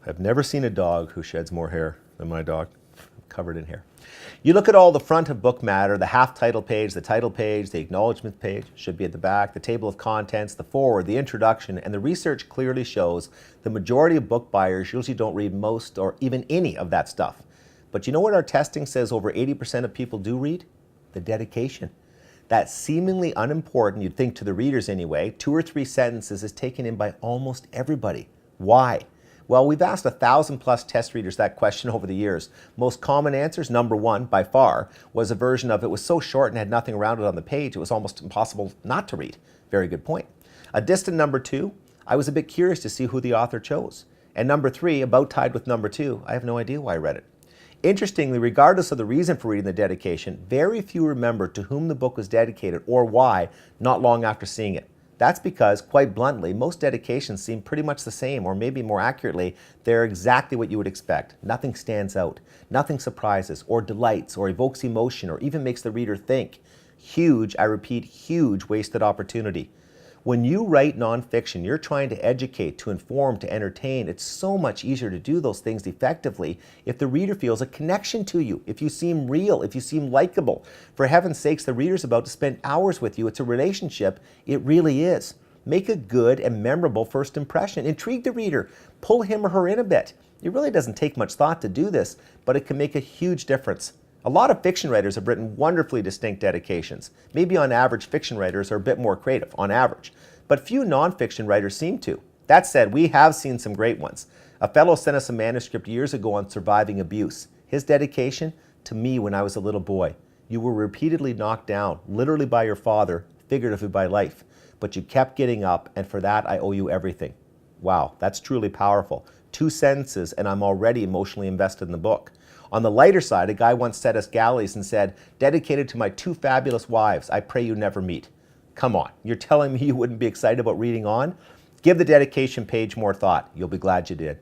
I've never seen a dog who sheds more hair than my dog, covered in hair. You look at all the front of book matter, the half title page, the acknowledgement page, should be at the back, the table of contents, the foreword, the introduction, and the research clearly shows the majority of book buyers usually don't read most or even any of that stuff. But you know what our testing says over 80% of people do read? The dedication. That seemingly unimportant, you'd think to the readers anyway, 2 or 3 sentences is taken in by almost everybody. Why? Well, we've asked 1,000+ test readers that question over the years. Most common answers, number 1, by far, was a version of it was so short and had nothing around it on the page, it was almost impossible not to read. Very good point. A distant number 2, I was a bit curious to see who the author chose. And number 3, about tied with number 2, I have no idea why I read it. Interestingly, regardless of the reason for reading the dedication, very few remember to whom the book was dedicated or why not long after seeing it. That's because, quite bluntly, most dedications seem pretty much the same, or maybe more accurately, they're exactly what you would expect. Nothing stands out, nothing surprises, or delights, or evokes emotion, or even makes the reader think. Huge, I repeat, huge wasted opportunity. When you write nonfiction, you're trying to educate, to inform, to entertain. It's so much easier to do those things effectively if the reader feels a connection to you, if you seem real, if you seem likable. For heaven's sakes, the reader's about to spend hours with you. It's a relationship. It really is. Make a good and memorable first impression. Intrigue the reader. Pull him or her in a bit. It really doesn't take much thought to do this, but it can make a huge difference. A lot of fiction writers have written wonderfully distinct dedications. Maybe on average, fiction writers are a bit more creative, on average. But few nonfiction writers seem to. That said, we have seen some great ones. A fellow sent us a manuscript years ago on surviving abuse. His dedication, to me when I was a little boy. You were repeatedly knocked down, literally by your father, figuratively by life. But you kept getting up, and for that I owe you everything. Wow, that's truly powerful. 2 sentences and I'm already emotionally invested in the book. On the lighter side, a guy once set us galleys and said, dedicated to my 2 fabulous wives, I pray you never meet. Come on, you're telling me you wouldn't be excited about reading on? Give the dedication page more thought. You'll be glad you did.